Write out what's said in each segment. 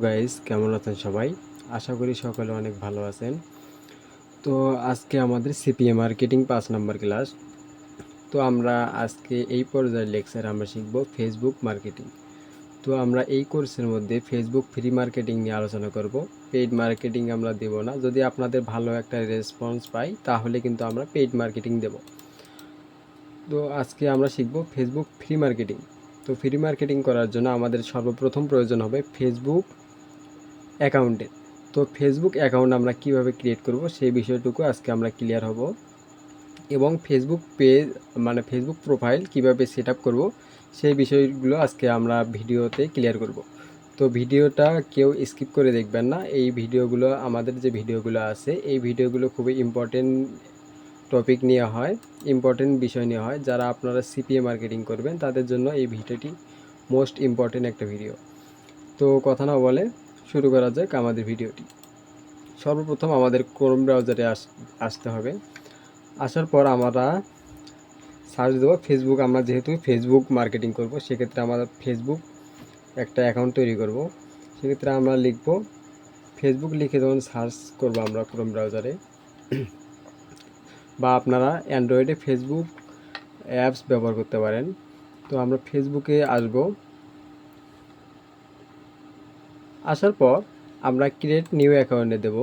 Guys, কেমন আছেন সবাই? আশা করি সকলে অনেক ভালো আছেন। তো আজকে আমাদের সিপিএ মার্কেটিং 5 নম্বর ক্লাস। তো আমরা আজকে এই পর্যায়ের লেকচার আমরা শিখব ফেসবুক মার্কেটিং। তো আমরা এই কোর্সের মধ্যে ফেসবুক ফ্রি মার্কেটিং নিয়ে আলোচনা করব। পেইড মার্কেটিং আমরা দেব না। যদি আপনাদের ভালো একটা রেসপন্স পাই তাহলে কিন্তু আমরা পেইড মার্কেটিং দেব। তো আজকে আমরা শিখব ফেসবুক ফ্রি মার্কেটিং। তো ফ্রি মার্কেটিং করার জন্য আমাদের সর্বপ্রথম প্রয়োজন হবে ফেসবুক অ্যাকাউন্টের। তো ফেসবুক অ্যাকাউন্ট আমরা কিভাবে ক্রিয়েট করব সেই বিষয়টুকু আজকে আমরা ক্লিয়ার হব, এবং ফেসবুক পেজ মানে ফেসবুক প্রোফাইল কিভাবে সেট আপ করবো সেই বিষয়গুলো আজকে আমরা ভিডিওতে ক্লিয়ার করব। তো ভিডিওটা কেউ স্কিপ করে দেখবেন না। এই ভিডিওগুলো, আমাদের যে ভিডিওগুলো আছে এই ভিডিওগুলো খুবই ইম্পর্টেন্ট টপিক নেওয়া হয়, ইম্পর্টেন্ট বিষয় নেওয়া হয়। যারা আপনারা সিপিএ মার্কেটিং করবেন তাদের জন্য এই ভিডিওটি মোস্ট ইম্পর্টেন্ট একটা ভিডিও। তো কথা না বলে শুরু করা যাক আমাদের ভিডিওটি। সর্বপ্রথম আমাদের ক্রোম ব্রাউজারে আসতে হবে। আসার পর আমরা সার্চ দেবো ফেসবুক। আমরা যেহেতু ফেসবুক মার্কেটিং করব সেক্ষেত্রে আমাদের ফেসবুক একটা অ্যাকাউন্ট তৈরি করব। সেক্ষেত্রে আমরা লিখব ফেসবুক, লিখে যখন সার্চ করব আমরা ক্রোম ব্রাউজারে, বা আপনারা অ্যান্ড্রয়েডে ফেসবুক অ্যাপস ব্যবহার করতে পারেন। তো আমরা ফেসবুকে আসব। আসার পর আমরা ক্রিয়েট নিউ অ্যাকাউন্টে দেব।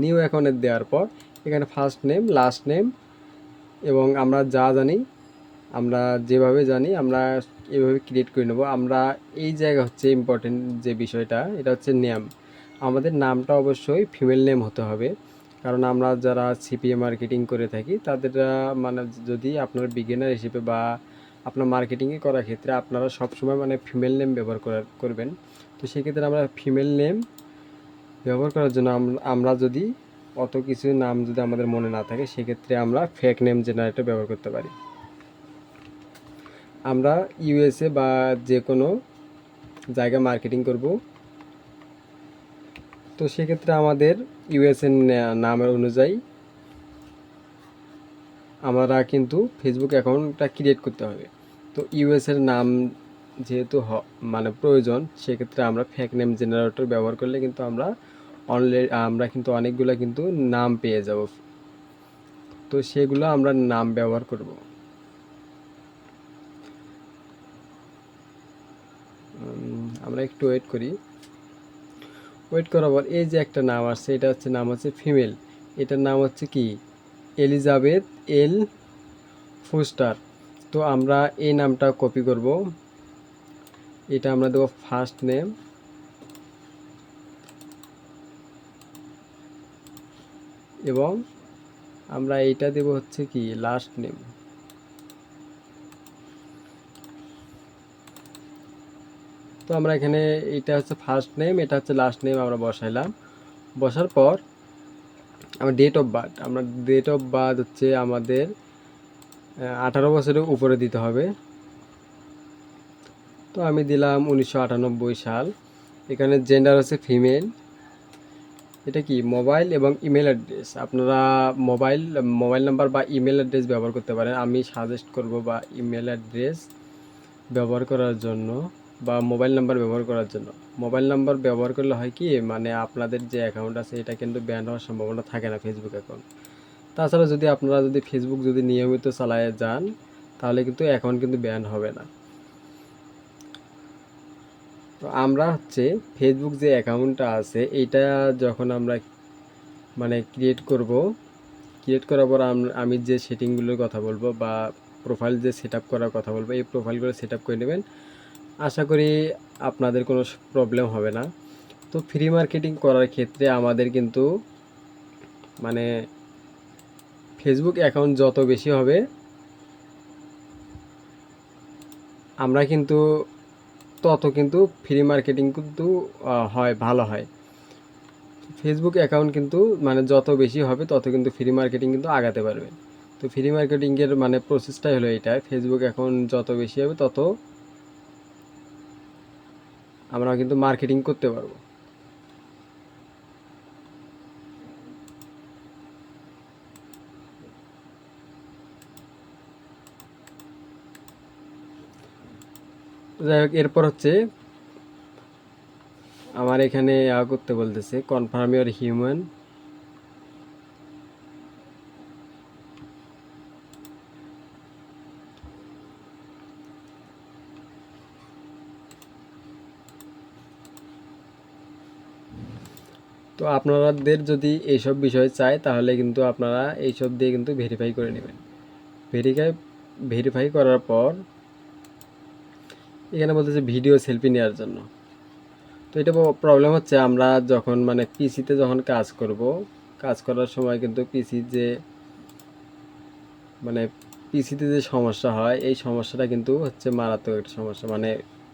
নিউ অ্যাকাউন্টে দেওয়ার পর এখানে ফার্স্ট নেম, লাস্ট নেম, এবং আমরা যা জানি, আমরা যেভাবে জানি আমরা এভাবে ক্রিয়েট করে নেব। আমরা এই জায়গা হচ্ছে ইম্পর্টেন্ট যে বিষয়টা, এটা হচ্ছে নেম। আমাদের নামটা অবশ্যই ফিমেল নেম হতে হবে, কারণ আমরা যারা সিপিএ মার্কেটিং করে থাকি তাদের মানে যদি আপনার বিগিনার হিসেবে বা আপনার মার্কেটিংয়ে করার ক্ষেত্রে আপনারা সবসময় মানে ফিমেল নেম ব্যবহার করবেন। তো সেক্ষেত্রে আমরা ফিমেল নেম ব্যবহার করার জন্য আমরা যদি অত কিছু নাম যদি আমাদের মনে না থাকে সেক্ষেত্রে আমরা ফেক নেম জেনারেটর ব্যবহার করতে পারি। আমরা ইউএসএ বা যে কোনো জায়গায় মার্কেটিং করব, তো সেক্ষেত্রে আমাদের ইউএসএ নামের অনুযায়ী আমরা কিন্তু ফেসবুক অ্যাকাউন্টটা ক্রিয়েট করতে হবে। তো ইউএসএর নাম যেহেতু মানে প্রয়োজন, সেক্ষেত্রে আমরা ফেক নেম জেনারেটর ব্যবহার করলে কিন্তু আমরা কিন্তু অনেকগুলো কিন্তু নাম পেয়ে যাব। তো সেগুলো আমরা নাম ব্যবহার করব। আমরা একটু ওয়েট করি। ওয়েট করার পর এই যে একটা নাম আসছে, এটা হচ্ছে নাম হচ্ছে ফিমেল। এটার নাম হচ্ছে কি, এলিজাবেথ এল ফুস্টার। তো আমরা এই নামটা কপি করব। এটা আমরা দেবো ফার্স্ট নেম, এবং আমরা এইটা দেব হচ্ছে কি লাস্ট নেম। তো আমরা এখানে এটা হচ্ছে ফার্স্ট নেম, এটা হচ্ছে লাস্ট নেম আমরা বসাইলাম। বসার পর আমরা ডেট অফ বার্থ হচ্ছে আমাদের 18 বছরের উপরে দিতে হবে। তো আমি দিলাম 1998 সাল। এখানে জেন্ডার হচ্ছে ফিমেল। এটা কি মোবাইল এবং ইমেল অ্যাড্রেস, আপনারা মোবাইল মোবাইল নাম্বার বা ইমেল অ্যাড্রেস ব্যবহার করতে পারেন। আমি সাজেস্ট করব বা ইমেল অ্যাড্রেস ব্যবহার করার জন্য বা মোবাইল নাম্বার ব্যবহার করার জন্য। মোবাইল নাম্বার ব্যবহার করলে হয় কি, মানে আপনাদের যে অ্যাকাউন্ট আছে এটা কিন্তু ব্যান হওয়ার সম্ভাবনা থাকে না, ফেসবুক অ্যাকাউন্ট। তাছাড়া যদি আপনারা যদি ফেসবুক যদি নিয়মিত চালায় যান তাহলে কিন্তু অ্যাকাউন্ট কিন্তু ব্যান হবে না। তো আমরা হচ্ছে ফেসবুক যে অ্যাকাউন্টটা আছে এইটা যখন আমরা মানে ক্রিয়েট করব, ক্রিয়েট করার পর আমি যে সেটিংগুলোর কথা বলবো বা প্রোফাইল যে সেট আপ করার কথা বলবো, এই প্রোফাইলগুলো সেট আপ করে নেবেন। আশা করি আপনাদের কোনো প্রবলেম হবে না। তো ফ্রি মার্কেটিং করার ক্ষেত্রে আমাদের কিন্তু মানে ফেসবুক অ্যাকাউন্ট যত বেশি হবে আমরা কিন্তু তত কিন্তু ফ্রি মার্কেটিং কিন্তু হয়, ভালো হয়। ফেসবুক অ্যাকাউন্ট কিন্তু মানে যত বেশি হবে তত কিন্তু ফ্রি মার্কেটিং কিন্তু আগাতে পারবে। তো ফ্রি মার্কেটিংয়ের মানে প্রসেসটাই হলো এইটা, ফেসবুক অ্যাকাউন্ট যত বেশি হবে তত আমরা কিন্তু মার্কেটিং করতে পারবো। যাই হোক, এরপর হচ্ছে আমার এখানে করতে বলতেছে কনফার্ম ইউর হিউম্যান। তো আপনাদের যদি এইসব বিষয় চায় তাহলে কিন্তু আপনারা এইসব দিয়ে কিন্তু ভেরিফাই করে নেবেন। ভেরিফাই করার পর এখানে বলতেছে ভিডিও সেলফি নেওয়ার জন্য। তো এটা প্রবলেম হচ্ছে আমরা যখন মানে পিসিতে যখন কাজ করার সময় কিন্তু মানে পিসিতে যে সমস্যা হয় এই সমস্যাটা কিন্তু হচ্ছে মারাত্মক একটা সমস্যা, মানে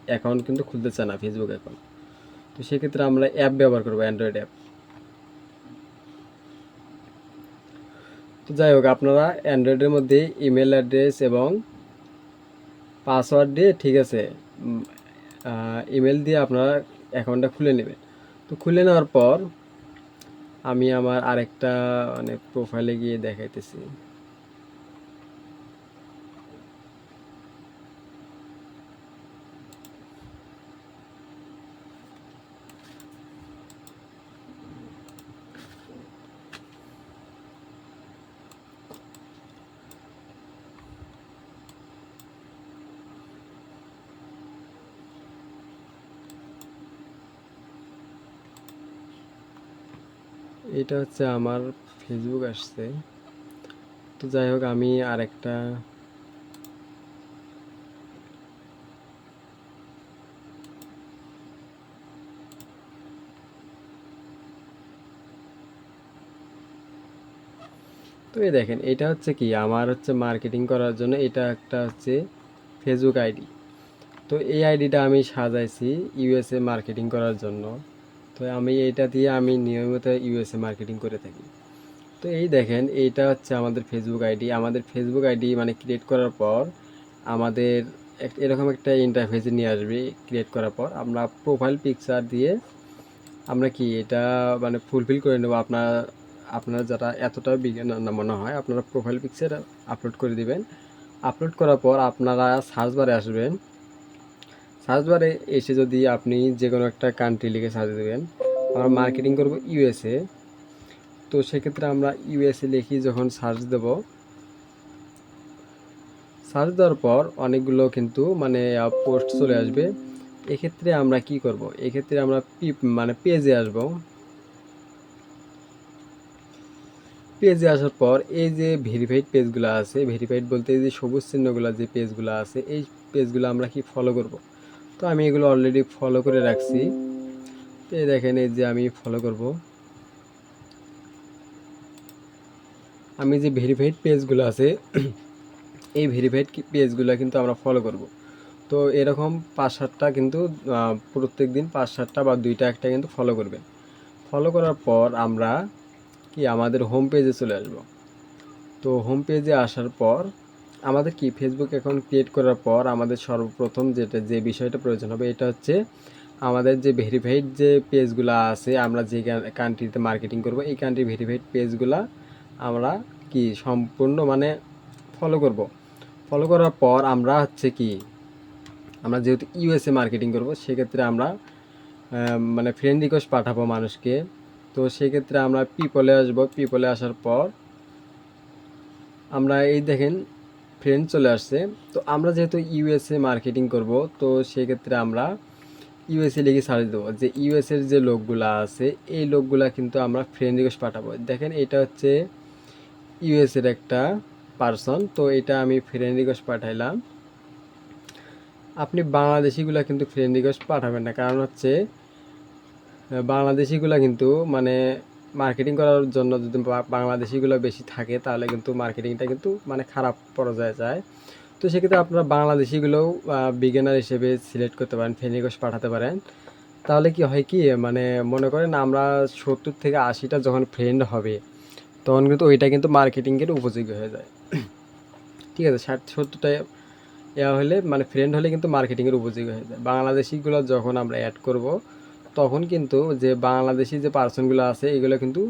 অ্যাকাউন্ট কিন্তু খুলতে চায় না ফেসবুক অ্যাকাউন্ট। তো সেক্ষেত্রে আমরা অ্যাপ ব্যবহার করবো, অ্যান্ড্রয়েড অ্যাপ। তো যাই হোক, আপনারা অ্যান্ড্রয়েডের মধ্যে ইমেল অ্যাড্রেস এবং পাসওয়ার্ড দিয়ে, ঠিক আছে, ইমেল দিয়ে আপনারা অ্যাকাউন্টটা খুলে নেবেন। তো খুলে নেওয়ার পর আমি আমার আরেকটা মানে প্রোফাইলে গিয়ে দেখাইতেছি। এটা হচ্ছে আমার ফেসবুক আসছে। তো যাই হোক, আমি আরেকটা তো এই দেখেন, এটা হচ্ছে কি আমার হচ্ছে মার্কেটিং করার জন্য, এটা একটা হচ্ছে ফেসবুক আইডি। তো এই আইডিটা আমি সাজাইছি ইউএসএ মার্কেটিং করার জন্য। তো আমি এইটা দিয়ে আমি নিয়মিত ইউএসএ মার্কেটিং করে থাকি। তো এই দেখেন, এইটা হচ্ছে আমাদের ফেসবুক আইডি। আমাদের ফেসবুক আইডি মানে ক্রিয়েট করার পর আমাদের এরকম একটা ইন্টারফেসে নিয়ে আসবে। ক্রিয়েট করার পর আমরা প্রোফাইল পিকচার দিয়ে আমরা কি এটা মানে ফুলফিল করে নেব। আপনারা যারা এতটা বিজ্ঞান না মনে হয়, আপনারা প্রোফাইল পিকচার আপলোড করে দিবেন। আপলোড করার পর আপনারা সার্চ বারে আসবেন। সার্চ বারে এসে যদি আপনি যে কোনো একটা কান্ট্রি লিখে সার্চ দেবেন, আমরা মার্কেটিং করব ইউএসএ। তো সেক্ষেত্রে আমরা ইউএসএ লিখি যখন সার্চ দেব, সার্চ দেওয়ার পর অনেকগুলো কিন্তু মানে পোস্ট চলে আসবে। এক্ষেত্রে আমরা কি করব, এক্ষেত্রে আমরা মানে পেজে আসব। পেজে আসার পর এই যে ভেরিফাইড পেজগুলো আছে, ভেরিফাইড বলতে এই যে সবুজ চিহ্নগুলো যে পেজগুলো আছে, এই পেজগুলো আমরা কি ফলো করব। তো আমি এগুলো অলরেডি ফলো করে রাখছি। তো এই দেখেন, এই যে আমি ফলো করব। আমি যে ভেরিফাইড পেজগুলো আছে এই ভেরিফাইড পেজগুলো কিন্তু আমরা ফলো করব। তো এরকম 5-7টা কিন্তু প্রত্যেক দিন 5-7টা বা 2টা একটা কিন্তু ফলো করবেন। ফলো করার পর আমরা কি আমাদের হোম পেজে চলে আসব। তো হোম পেজে আসার পর আমাদের কি ফেসবুক অ্যাকাউন্ট ক্রিয়েট করার পর আমাদের সর্বপ্রথম যে বিষয়টা প্রয়োজন হবে, এটা হচ্ছে আমাদের যে ভেরিফাইড যে পেজগুলো আছে, আমরা যে কান্ট্রিতে মার্কেটিং করব এই কান্ট্রি ভেরিফাইড পেজগুলা আমরা কি সম্পূর্ণ মানে ফলো করব। ফলো করার পর আমরা হচ্ছে কি, আমরা যেহেতু ইউএসএ মার্কেটিং করব সেক্ষেত্রে আমরা মানে ফ্রেন্ড রিকোয়েস্ট পাঠাবো মানুষকে। তো সেক্ষেত্রে আমরা পিপলে আসব। পিপলে আসার পর আমরা এই দেখেন ফ্রেন্ড চলে আসছে। তো আমরা যেহেতু ইউএসএ মার্কেটিং করব, তো সেক্ষেত্রে আমরা ইউএসএ লিখে সার্চ দেবো যে ইউএসএর যে লোকগুলা আছে এই লোকগুলা কিন্তু আমরা ফ্রেন্ড রিকোয়েস্ট পাঠাবো। দেখেন, এটা হচ্ছে ইউএসএর একটা পারসন। তো এটা আমি ফ্রেন্ড রিকোয়েস্ট পাঠাইলাম। আপনি বাংলাদেশিগুলা কিন্তু ফ্রেন্ড রিকোয়েস্ট পাঠাবেন না, কারণ হচ্ছে বাংলাদেশিগুলা কিন্তু মানে মার্কেটিং করার জন্য যদি বাংলাদেশিগুলো বেশি থাকে তাহলে কিন্তু মার্কেটিংটা কিন্তু মানে খারাপ পর্যায়ে যায়। তো সেক্ষেত্রে আপনারা বাংলাদেশিগুলোও বিগিনার হিসেবে সিলেক্ট করতে পারেন, ফ্রেন্ড রিকোয়েস্ট পাঠাতে পারেন। তাহলে কি হয় কি, মানে মনে করেন আমরা 70 থেকে 80টা যখন ফ্রেন্ড হবে তখন কিন্তু ওইটা কিন্তু মার্কেটিংয়ের উপযোগী হয়ে যায়। ঠিক আছে, 60-70টা হলে মানে ফ্রেন্ড হলে কিন্তু মার্কেটিংয়ের উপযোগী হয়ে যায়। বাংলাদেশিগুলো যখন আমরা অ্যাড করব তখন কিন্তু যে বাংলাদেশি যে পার্সনগুলো আছে এগুলো কিন্তু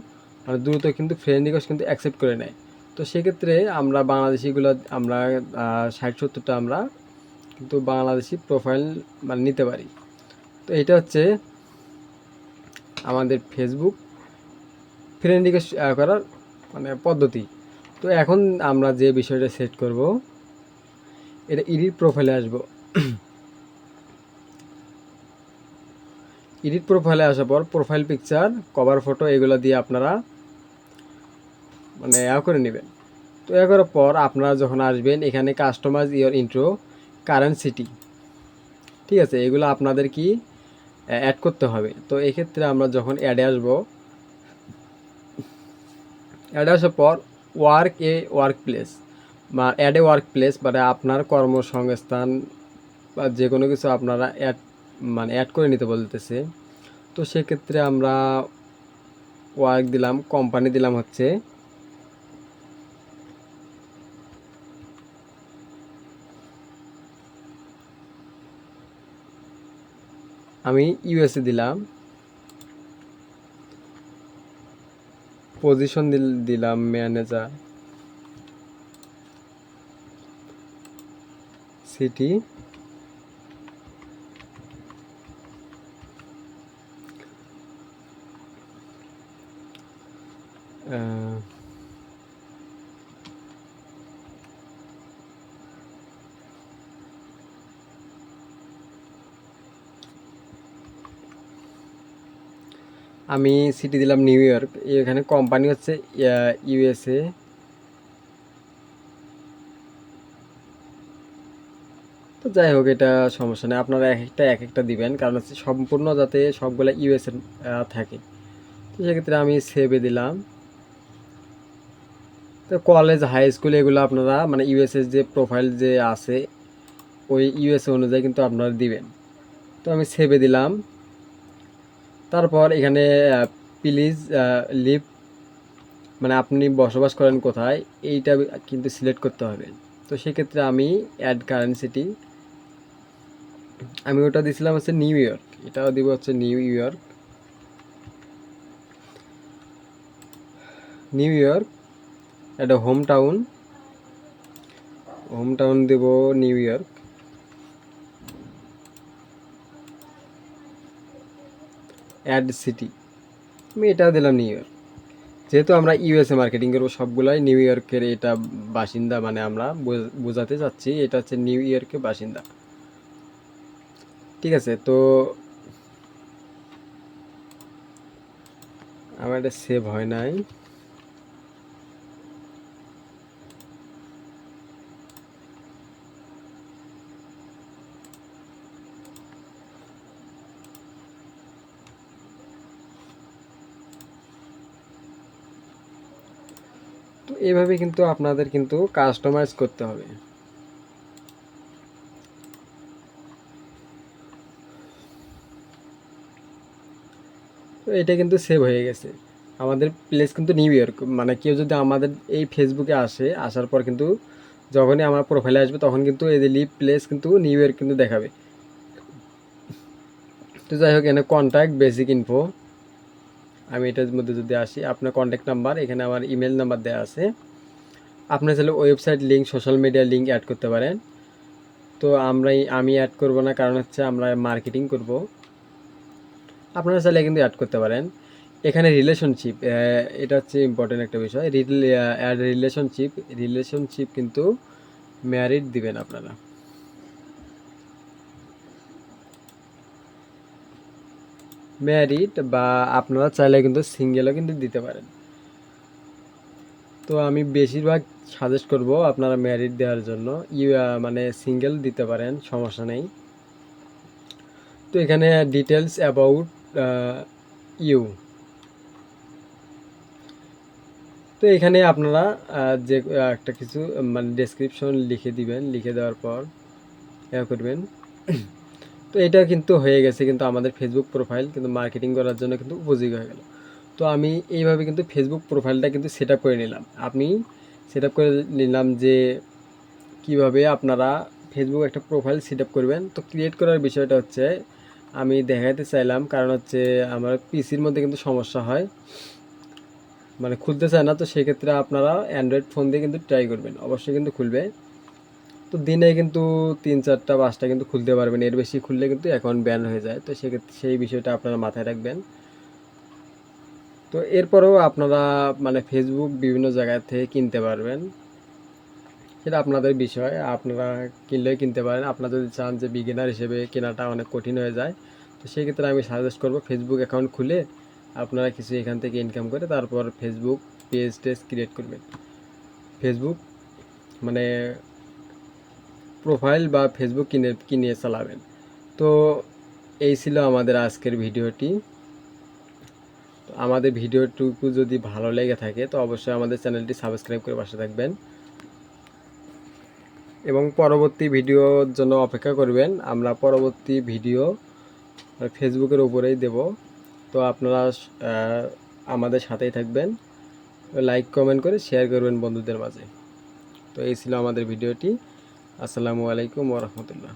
মানে দ্রুত কিন্তু ফ্রেন্ড রিকোয়েস্ট কিন্তু অ্যাকসেপ্ট করে নেয়। তো সেক্ষেত্রে আমরা বাংলাদেশিগুলো আমরা 60-70টা আমরা কিন্তু বাংলাদেশি প্রোফাইল মানে নিতে পারি। তো এটা হচ্ছে আমাদের ফেসবুক ফ্রেন্ড রিকোয়েস্ট করার মানে পদ্ধতি। তো এখন আমরা যে বিষয়টা সেট করব, এটা এডিট প্রোফাইলে আসব। এডিট প্রোফাইলে আসার পর প্রোফাইল পিকচার, কভার ফটো এগুলো দিয়ে আপনারা মানে করে নেবেন। তো করার পর আপনারা যখন আসবেন এখানে customize your intro, current city, ঠিক আছে, এগুলো আপনাদের কি অ্যাড করতে হবে। তো এক্ষেত্রে আমরা যখন অ্যাডে আসবো, অ্যাডে আসার পর ওয়ার্ক প্লেস বা অ্যাডে ওয়ার্ক প্লেস মানে আপনার কর্মসংস্থান বা যে কোনো কিছু আপনারা অ্যাড করে নিতে বলতেছে। তো সেক্ষেত্রে আমরা ওয়ার্ক দিলাম, কোম্পানি দিলাম হচ্ছে আমি ইউএসএ দিলাম, পজিশন দিলাম ম্যানেজার, সিটি, আমি সিটি দিলাম নিউ ইয়র্ক, এখানে কোম্পানি হচ্ছে ইউএসএ। তো যাই হোক, এটা সমস্যা নেই, আপনারা এক একটা দিবেন, কারণ হচ্ছে সম্পূর্ণ যাতে সবগুলো ইউএসএ থাকে। তো সেক্ষেত্রে আমি সেভে দিলাম। তো কলেজ হাই স্কুল এগুলো আপনারা মানে ইউএসএ যে প্রোফাইল যে আছে ওই ইউএসএ অনুযায়ী কিন্তু আপনারা দিবেন। তো আমি সেভে দিলাম। তারপর এখানে প্লিজ লিভ মানে আপনি বসবাস করেন কোথায় এইটা কিন্তু সিলেক্ট করতে হবে। তো সেক্ষেত্রে আমি অ্যাড কারেন্সিটি, আমি ওটা দিয়েছিলাম হচ্ছে নিউ ইয়র্ক, এটাও দিব হচ্ছে নিউ ইয়র্ক। এটা হোম টাউন দেব নিউ ইয়র্ক। অ্যাড সিটি, আমি এটাও দিলাম নিউ ইয়র্ক। যেহেতু আমরা ইউএসএ মার্কেটিং করবো সবগুলাই নিউ ইয়র্কের এটা বাসিন্দা, মানে আমরা বোঝাতে চাচ্ছি এটা হচ্ছে নিউ ইয়র্কের বাসিন্দা, ঠিক আছে। তো আমার এটা সেভ হয় নাই। তো এইভাবে কিন্তু আপনাদের কিন্তু কাস্টমাইজ করতে হবে। তো এটা কিন্তু সেভ হয়ে গেছে, আমাদের প্লেস কিন্তু নিউ ইয়র্ক। মানে কেউ যদি আমাদের এই ফেসবুকে আসার পর কিন্তু যখনই আমার প্রোফাইলে আসবে তখন কিন্তু এই যে লিভ প্লেস কিন্তু নিউ ইয়র্ক কিন্তু দেখাবে। তো যাই হোক, এখানে কন্ট্যাক্ট বেসিক ইনফো, আমি এটার মধ্যে যদি আসি, আপনার কন্ট্যাক্ট নাম্বার, এখানে আমার ইমেল নাম্বার দেওয়া আছে। আপনার চাইলে website link, social media link add করতে পারেন। তো আমি অ্যাড করব না, কারণ হচ্ছে আমরা মার্কেটিং করব। আপনারা চাইলে কিন্তু অ্যাড করতে পারেন। এখানে রিলেশনশিপ, এটা হচ্ছে ইম্পর্টেন্ট একটা বিষয়। অ্যাড রিলেশনশিপ কিন্তু ম্যারিড দিবেন আপনারা। ম্যারিড বা আপনারা চাইলে কিন্তু সিঙ্গেলও কিন্তু দিতে পারেন। তো আমি বেশিরভাগ সাজেস্ট করব আপনারা ম্যারিড দেওয়ার জন্য। মানে সিঙ্গেল দিতে পারেন, সমস্যা নেই। তো এখানে ডিটেলস অ্যাবাউট ইউ, তো এখানে আপনারা যে একটা কিছু মানে ডেসক্রিপশন লিখে দিবেন, লিখে দেওয়ার পর করবেন। তো এটা কিন্তু হয়ে গেছে, কিন্তু আমাদের ফেসবুক প্রোফাইল কিন্তু মার্কেটিং করার জন্য কিন্তু উপযোগী হয়ে গেল। তো আমি এইভাবে কিন্তু ফেসবুক প্রোফাইলটা কিন্তু সেট আপ করে নিলাম। আপনি সেট আপ করে নিলাম যে কিভাবে আপনারা ফেসবুক একটা প্রোফাইল সেট আপ করবেন। তো ক্রিয়েট করার বিষয়টা হচ্ছে আমি দেখাতে চাইলাম, কারণ হচ্ছে আমার পিসির মধ্যে কিন্তু সমস্যা হয়, মানে খুলতে চায় না। তো সেক্ষেত্রে আপনারা অ্যান্ড্রয়েড ফোন দিয়ে কিন্তু ট্রাই করবেন, অবশ্যই কিন্তু খুলবে। তো দিনে কিন্তু 3, 4, 5টা কিন্তু খুলতে পারবেন, এর বেশি খুললে কিন্তু অ্যাকাউন্ট ব্যান হয়ে যায়। তো সেক্ষেত্রে সেই বিষয়টা আপনারা মাথায় রাখবেন। তো এরপরেও আপনারা মানে ফেসবুক বিভিন্ন জায়গা থেকে কিনতে পারবেন, সেটা আপনাদের বিষয়। আপনারা কিনলেও কিনতে পারেন। আপনারা যদি চান যে বিগিনার হিসেবে কেনাটা অনেক কঠিন হয়ে যায়, তো সেক্ষেত্রে আমি সাজেস্ট করব ফেসবুক অ্যাকাউন্ট খুলে আপনারা কিছু এখান থেকে ইনকাম করে তারপর ফেসবুক পেজ টেজ ক্রিয়েট করবেন। ফেসবুক মানে প্রোফাইল বা ফেসবুক কিনে চালাবেন। তো এই ছিল আমাদের আজকের ভিডিওটি। তো আমাদের ভিডিওটুকু যদি ভালো লেগে থাকে তো অবশ্যই আমাদের চ্যানেলটি সাবস্ক্রাইব করে পাশে থাকবেন এবং পরবর্তী ভিডিওর জন্য অপেক্ষা করবেন। আমরা পরবর্তী ভিডিও ফেসবুকের উপরেই দেব। তো আপনারা আমাদের সাথেই থাকবেন, লাইক কমেন্ট করে শেয়ার করবেন বন্ধুদের মাঝে। তো এই ছিল আমাদের ভিডিওটি। আসসালামু আলাইকুম ওয়া রাহমাতুল্লাহ।